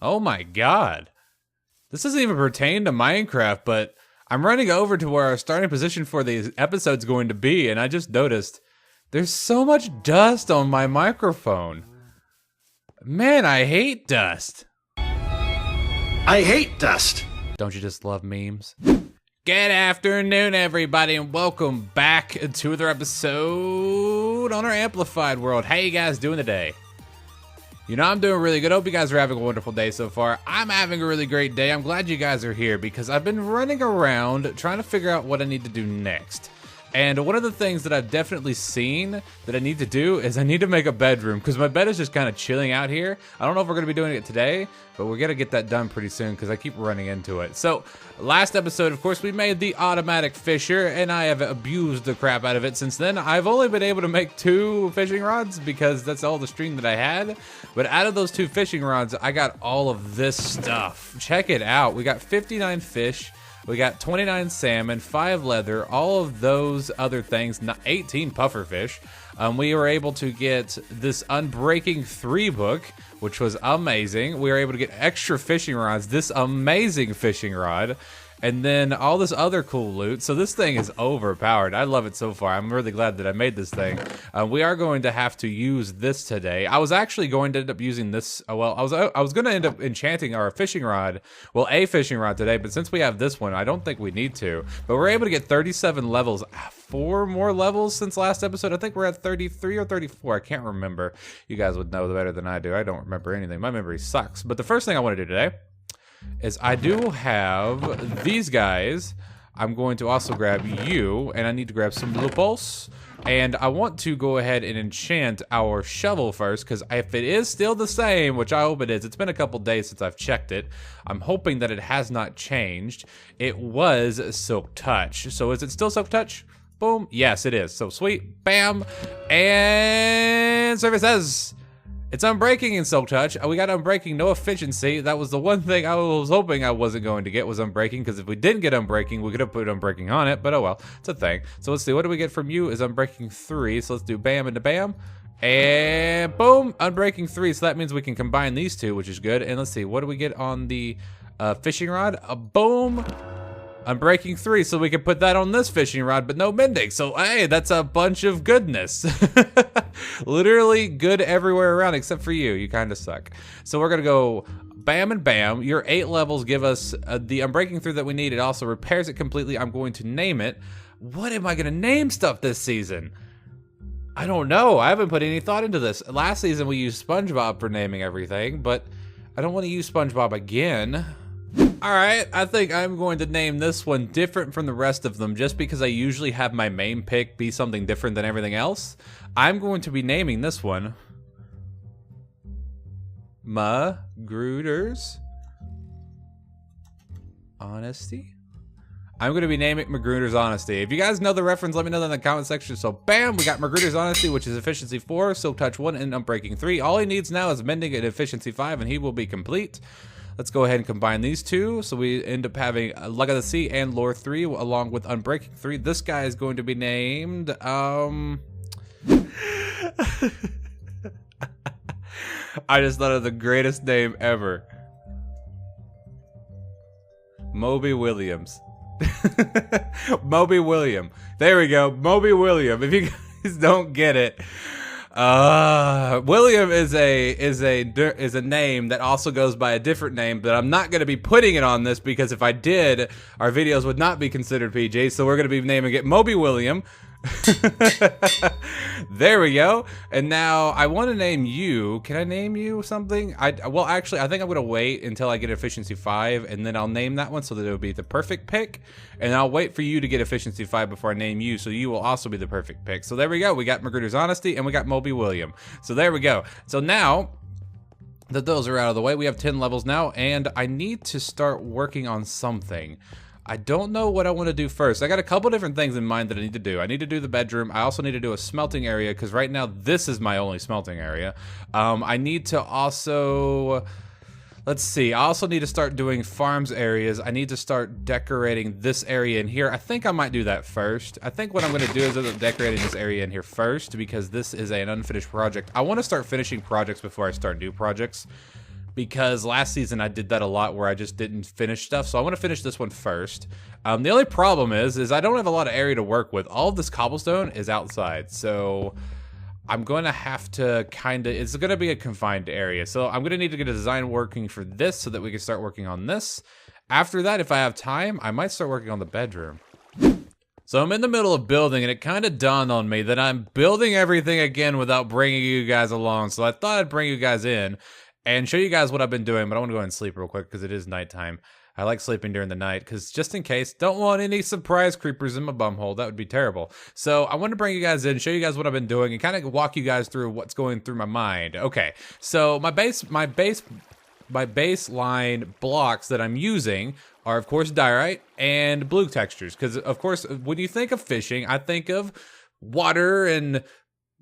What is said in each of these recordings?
Oh my god. This doesn't even pertain to Minecraft, but I'm running over to where our starting position for the episode's going to be, and I just noticed there's so much dust on my microphone. Man, I hate dust. I hate dust. Don't you just love memes? Good afternoon, everybody, and welcome back to another episode on our Amplified world. How you guys doing today? You know, I'm doing really good. Hope you guys are having a wonderful day so far. I'm having a really great day. I'm glad you guys are here because I've been running around trying to figure out what I need to do next. And one of the things that I've definitely seen that I need to do is I need to make a bedroom because my bed is just kind of chilling out here. I don't know if we're going to be doing it today, but we're going to get that done pretty soon because I keep running into it. So last episode, of course, we made the automatic fisher and I have abused the crap out of it since then. I've only been able to make 2 fishing rods because that's all the string that I had. But out of those 2 fishing rods, I got all of this stuff. Check it out. We got 59 fish. We got 29 salmon, 5 leather, all of those other things, 18 pufferfish. We were able to get this Unbreaking 3 book, which was amazing. We were able to get extra fishing rods, this amazing fishing rod, and then all this other cool loot. So this thing is overpowered. I love it so far. I'm really glad that I made this thing. We are going to have to use this today. I was actually going to end up using this. Well, I was going to end up enchanting our fishing rod. Well, a fishing rod today, but since we have this one, I don't think we need to. But we're able to get 37 levels. 4 more levels since last episode. I think we're at 33 or 34. I can't remember. You guys would know better than I do. I don't remember anything. My memory sucks. But the first thing I want to do today is I do have these guys. I'm going to also grab you, and I need to grab some loopholes. And I want to go ahead and enchant our shovel first, because if it is still the same, which I hope it is, it's been a couple days since I've checked it. I'm hoping that it has not changed. It was Silk Touch. So is it still Silk Touch? Boom. Yes, it is. So sweet. Bam. And service says it's Unbreaking in Silk Touch. We got Unbreaking, no efficiency. That was the one thing I was hoping I wasn't going to get was Unbreaking, because if we didn't get Unbreaking, we could have put Unbreaking on it, but oh well, it's a thing. So let's see, what do we get from you is Unbreaking 3, so let's do bam into bam. And boom, Unbreaking 3, so that means we can combine these two, which is good. And let's see, what do we get on the fishing rod? Boom. Unbreaking 3, so we can put that on this fishing rod, but no mending. So, hey, that's a bunch of goodness. Literally good everywhere around, except for you. You kind of suck. So we're going to go bam and bam. Your 8 levels give us the Unbreaking 3 that we need. It also repairs it completely. I'm going to name it. What am I going to name stuff this season? I don't know. I haven't put any thought into this. Last season, we used SpongeBob for naming everything, but I don't want to use SpongeBob again. Alright, I think I'm going to name this one different from the rest of them just because I usually have my main pick be something different than everything else. I'm going to be naming this one Magruder's Honesty. I'm going to be naming Magruder's Honesty. If you guys know the reference, let me know in the comment section. So bam, we got Magruder's Honesty, which is efficiency 4, Silk Touch 1, and Unbreaking 3. All he needs now is mending at efficiency 5, and he will be complete. Let's go ahead and combine these two. So we end up having Luck of the Sea and Lore 3 along with Unbreaking 3. This guy is going to be named, I just thought of the greatest name ever. Moby Williams. Moby William. There we go. Moby William. If you guys don't get it. William is a name that also goes by a different name, but I'm not going to be putting it on this because if I did, our videos would not be considered PG, so we're going to be naming it Moby William. There we go. And now I want to name you. Can I name you something? Well, actually, I think I'm going to wait until I get efficiency 5, and then I'll name that one so that it'll be the perfect pick. And I'll wait for you to get efficiency 5 before I name you, so you will also be the perfect pick. So there we go. We got Magruder's Honesty, and we got Moby William. So there we go. So now that those are out of the way, we have 10 levels now, and I need to start working on something. I don't know what I want to do first. I got a couple different things in mind that I need to do. I need to do the bedroom. I also need to do a smelting area because right now this is my only smelting area. I need to also... Let's see. I also need to start doing farms areas. I need to start decorating this area in here. I think I might do that first. I think what I'm going to do is end up decorating this area in here first because this is an unfinished project. I want to start finishing projects before I start new projects because last season I did that a lot where I just didn't finish stuff. So I want to finish this one first. The only problem is I don't have a lot of area to work with. All of this cobblestone is outside, so I'm going to have to it's going to be a confined area. So I'm going to need to get a design working for this so that we can start working on this. After that, if I have time, I might start working on the bedroom. So I'm in the middle of building, and it kind of dawned on me that I'm building everything again without bringing you guys along. So I thought I'd bring you guys in and show you guys what I've been doing, but I want to go ahead and sleep real quick because it is nighttime. I like sleeping during the night because just in case, don't want any surprise creepers in my bumhole. That would be terrible. So I want to bring you guys in, show you guys what I've been doing, and kind of walk you guys through what's going through my mind. Okay, so my baseline blocks that I'm using are, of course, diorite and blue textures. Because, of course, when you think of fishing, I think of water and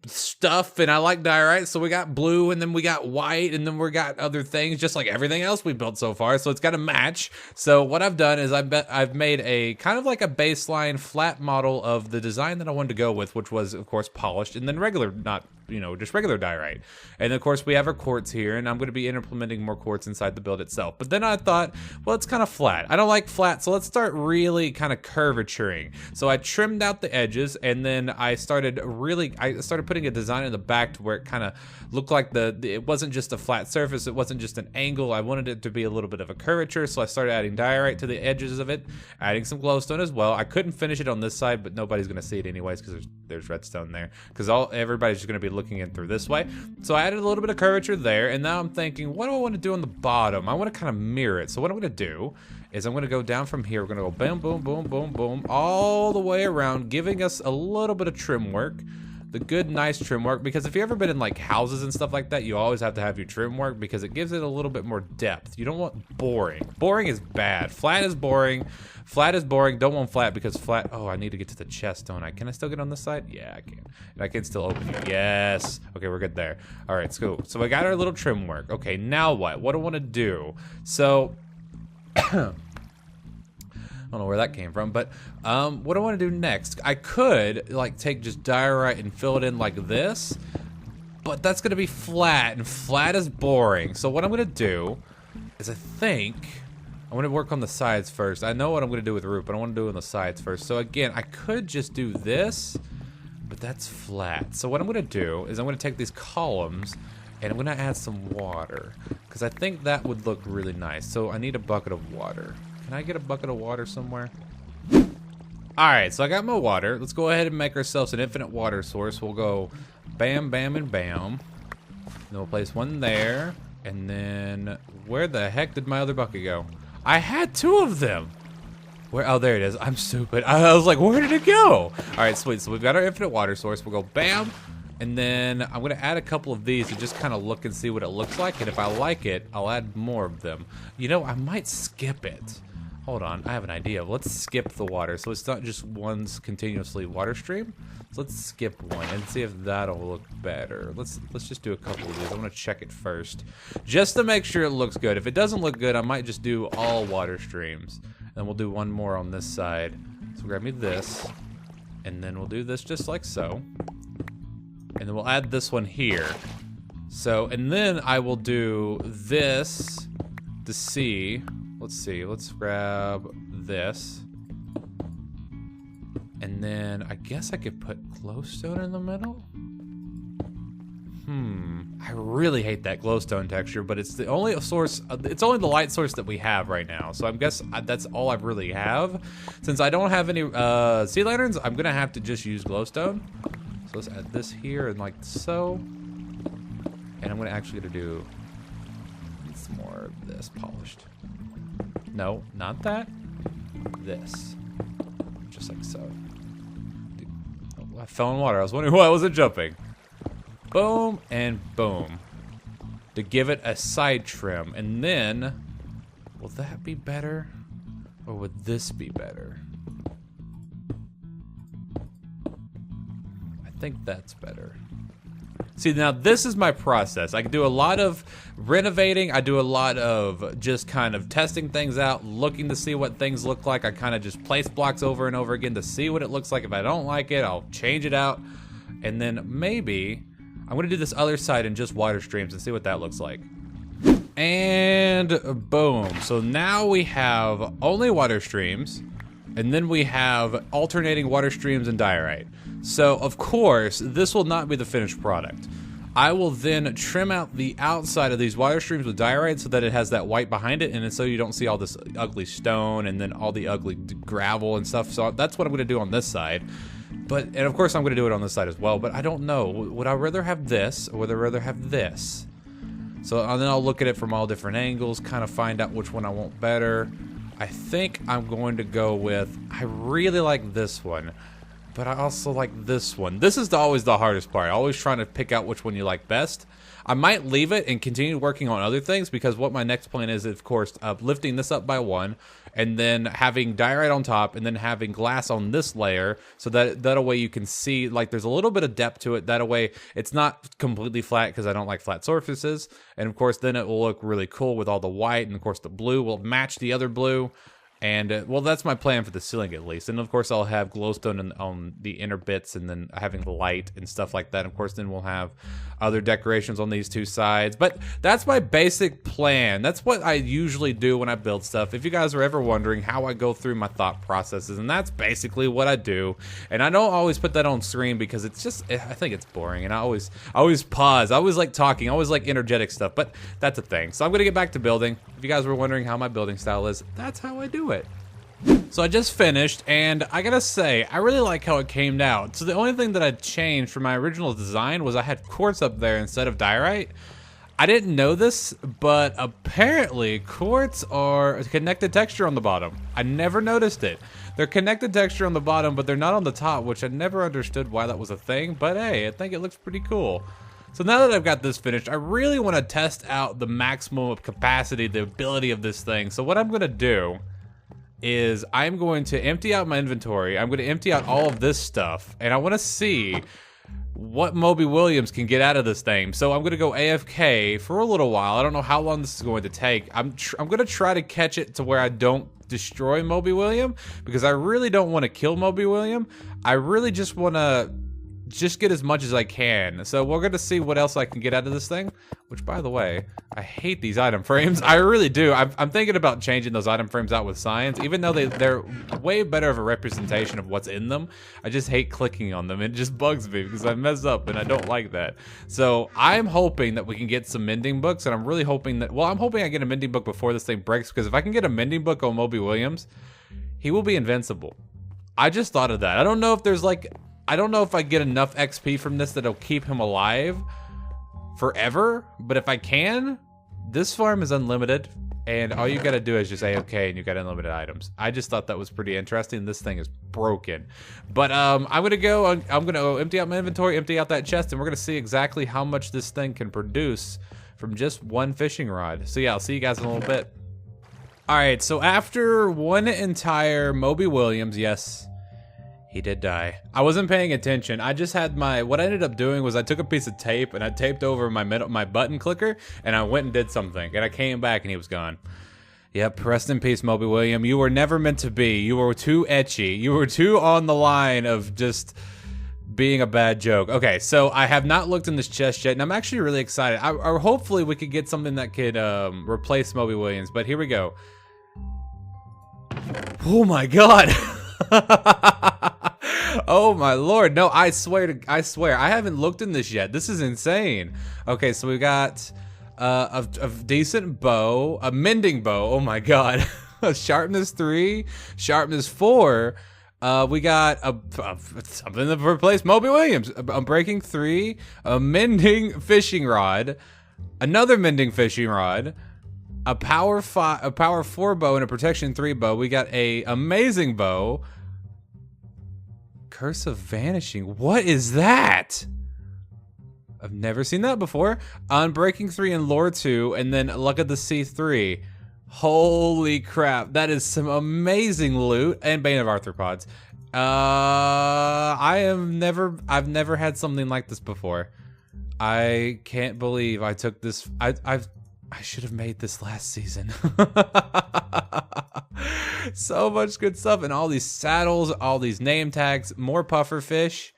stuff, and I like diorite, so we got blue, and then we got white, and then we got other things, just like everything else we built so far, so it's got to match. So what I've done is I've made a kind of like a baseline flat model of the design that I wanted to go with, which was, of course, polished, and then regular, not, you know, just regular diorite. And of course we have our quartz here, and I'm going to be implementing more quartz inside the build itself. But then I thought, well, it's kind of flat. I don't like flat, so let's start really kind of curvaturing. So I trimmed out the edges, and then I started putting a design in the back to where it kind of looked like it wasn't just a flat surface, it wasn't just an angle. I wanted it to be a little bit of a curvature, so I started adding diorite to the edges of it, adding some glowstone as well. I couldn't finish it on this side, but nobody's going to see it anyways because there's redstone there, because everybody's just going to be looking in through this way. So I added a little bit of curvature there, and now I'm thinking, what do I want to do on the bottom? I want to kind of mirror it. So what I'm going to do is I'm going to go down from here. We're going to go boom, boom, boom, boom, boom, all the way around, giving us a little bit of trim work. The good, nice trim work, because if you've ever been in like houses and stuff like that, you always have to have your trim work because it gives it a little bit more depth. You don't want boring. Boring is bad. Flat is boring. Flat is boring. Don't want flat because flat. Oh, I need to get to the chest, don't I? Can I still get on this side? Yeah, I can. And I can still open it. Yes. Okay, we're good there. All right, let's go. So I got our little trim work. Okay, now what? What do I want to do? So I don't know where that came from, but what I want to do next, I could like take just diorite and fill it in like this, but that's going to be flat, and flat is boring. So what I'm going to do is I think I'm going to work on the sides first. I know what I'm going to do with the roof, but I want to do it on the sides first. So again, I could just do this, but that's flat. So what I'm going to do is I'm going to take these columns and I'm going to add some water because I think that would look really nice. So I need a bucket of water. Can I get a bucket of water somewhere? Alright, so I got my water. Let's go ahead and make ourselves an infinite water source. We'll go bam, bam, and bam. Then we'll place one there. And then, where the heck did my other bucket go? I had two of them! Where? Oh, there it is. I'm stupid. I was like, where did it go? Alright, sweet. So we've got our infinite water source. We'll go bam. And then I'm going to add a couple of these to just kind of look and see what it looks like. And if I like it, I'll add more of them. You know, I might skip it. Hold on, I have an idea. Let's skip the water, so it's not just one continuously water stream. So let's skip one and see if that'll look better. Let's just do a couple of these. I want to check it first, just to make sure it looks good. If it doesn't look good, I might just do all water streams. And we'll do one more on this side. So grab me this, and then we'll do this just like so. And then we'll add this one here. So, and then I will do this to see. Let's see, let's grab this. And then I guess I could put glowstone in the middle. I really hate that glowstone texture, but it's the only source, it's only the light source that we have right now. So I guess that's all I really have. Since I don't have any sea lanterns, I'm gonna have to just use glowstone. So let's add this here and like so. And I'm gonna actually do some more of this polished. No, not that. This. Just like so. Dude. Oh, I fell in water. I was wondering why I wasn't jumping. Boom and boom. To give it a side trim. And then, will that be better? Or would this be better? I think that's better. See, now this is my process. I do a lot of renovating. I do a lot of just kind of testing things out, looking to see what things look like. I kind of just place blocks over and over again to see what it looks like. If I don't like it, I'll change it out. And then maybe I'm going to do this other side in just water streams and see what that looks like. And boom. So now we have only water streams, and then we have alternating water streams and diorite. So of course, this will not be the finished product. I will then trim out the outside of these water streams with diorite so that it has that white behind it, and so you don't see all this ugly stone and then all the ugly gravel and stuff. So that's what I'm gonna do on this side. And of course I'm gonna do it on this side as well, but I don't know. Would I rather have this, or would I rather have this? So and then I'll look at it from all different angles, kind of find out which one I want better. I think I'm going to go with, I really like this one, but I also like this one. This is always the hardest part, always trying to pick out which one you like best. I might leave it and continue working on other things, because what my next plan is, of course, lifting this up by 1, and then having diorite on top, and then having glass on this layer, so that way you can see, like, there's a little bit of depth to it. That way it's not completely flat, because I don't like flat surfaces. And of course, then it will look really cool with all the white, and of course the blue will match the other blue. And, well, that's my plan for the ceiling, at least. And, of course, I'll have glowstone on the inner bits, and then having the light and stuff like that. Of course, then we'll have other decorations on these two sides. But that's my basic plan. That's what I usually do when I build stuff. If you guys are ever wondering how I go through my thought processes, and that's basically what I do. And I don't always put that on screen, because it's just, I think it's boring. And I always pause. I always like talking. I always like energetic stuff. But that's a thing. So I'm going to get back to building. If you guys were wondering how my building style is, that's how I do it. So I just finished, and I gotta say, I really like how it came out. So the only thing that I changed from my original design was I had quartz up there instead of diorite. I didn't know this, but apparently quartz are connected texture on the bottom. I never noticed it. They're connected texture on the bottom, but they're not on the top, which I never understood why that was a thing. But hey, I think it looks pretty cool. So now that I've got this finished, I really want to test out the maximum of capacity, the ability of this thing. So what I'm gonna do is I'm going to empty out my inventory. I'm going to empty out all of this stuff, and I want to see what Moby Williams can get out of this thing. So I'm going to go AFK for a little while. I don't know how long this is going to take. I'm going to try to catch it to where I don't destroy Moby William, because I really don't want to kill Moby William. I really just want to get as much as I can. So we're gonna see what else I can get out of this thing, which, by the way, I hate these item frames. I really do. I'm thinking about changing those item frames out with science, even though they're way better of a representation of what's in them. I just hate clicking on them. It just bugs me because I mess up and I don't like that. So I'm hoping that we can get some mending books, and I'm really hoping that, well, I'm hoping I get a mending book before this thing breaks, because if I can get a mending book on Moby Williams, he will be invincible. I just thought of that. I don't know if there's like, I don't know if I get enough XP from this that'll keep him alive forever, but if I can, this farm is unlimited, and all you gotta do is just AFK and you got unlimited items. I just thought that was pretty interesting. This thing is broken. But I'm gonna go empty out my inventory, empty out that chest, and we're gonna see exactly how much this thing can produce from just one fishing rod. So yeah, I'll see you guys in a little bit. All right, so after one entire Moby Williams, yes, he did die. I wasn't paying attention. I just had what I ended up doing was I took a piece of tape and I taped over my button clicker, and I went and did something, and I came back and he was gone. Yep, rest in peace, Moby William. You were never meant to be. You were too etchy. You were too on the line of just being a bad joke. Okay, so I have not looked in this chest yet, and I'm actually really excited. Hopefully we could get something that could replace Moby Williams, but here we go. Oh my god. Oh my lord. No, I swear I haven't looked in this yet. This is insane. Okay, so we got a decent bow, a mending bow. Oh my god. Sharpness 3, sharpness 4. We got something to replace Moby Williams. A breaking 3, a mending fishing rod, another mending fishing rod, a power 4 bow, and a protection 3 bow. We got a amazing bow. Curse of Vanishing. What is that? I've never seen that before. Unbreaking 3 and Lore 2, and then Luck of the Sea 3. Holy crap. That is some amazing loot. And Bane of Arthropods. I've never had something like this before. I can't believe I took this. I should have made this last season. So much good stuff, and all these saddles, all these name tags, more puffer fish.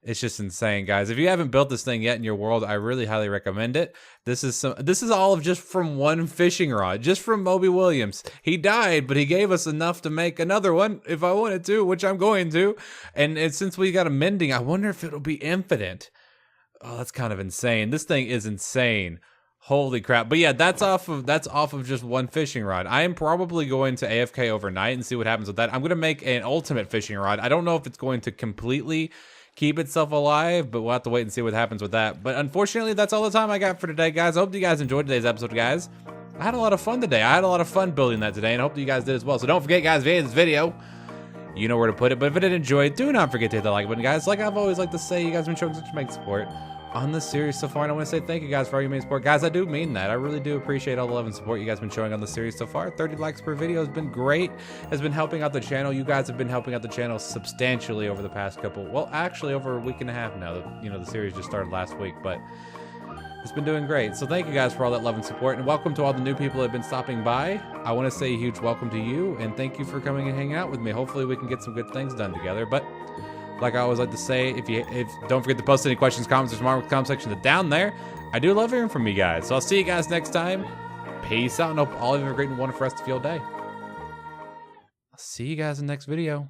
It's just insane, guys. If you haven't built this thing yet in your world, I really highly recommend it. This is all of just from one fishing rod, just from Moby Williams. He died, but he gave us enough to make another one if I wanted to, which I'm going to. And since we got a mending, I wonder if it'll be infinite. Oh, that's kind of insane. This thing is insane. Holy crap. But yeah, that's off of just one fishing rod. I am probably going to AFK overnight and see what happens with that. I'm going to make an ultimate fishing rod. I don't know if it's going to completely keep itself alive, but we'll have to wait and see what happens with that. But unfortunately, that's all the time I got for today, guys. I hope you guys enjoyed today's episode, guys. I had a lot of fun today. I had a lot of fun building that today, and I hope you guys did as well. So don't forget, guys, if you hated this video, you know where to put it. But if you did enjoy it, do not forget to hit that like button, guys. Like I've always liked to say, you guys have been showing such amazing support on this series so far, and I want to say thank you guys for all your amazing support. Guys, I do mean that. I really do appreciate all the love and support you guys have been showing on the series so far. 30 likes per video has been great, has been helping out the channel. You guys have been helping out the channel substantially over the past couple, well, actually over a week and a half now. You know, the series just started last week, but it's been doing great. So thank you guys for all that love and support, and welcome to all the new people that have been stopping by. I want to say a huge welcome to you, and thank you for coming and hanging out with me. Hopefully we can get some good things done together. But like I always like to say, if don't forget to post any questions, comments, or remarks in the comment section down there. I do love hearing from you guys. So I'll see you guys next time. Peace out, and hope all of you have a great and wonderful rest of your day. I'll see you guys in the next video.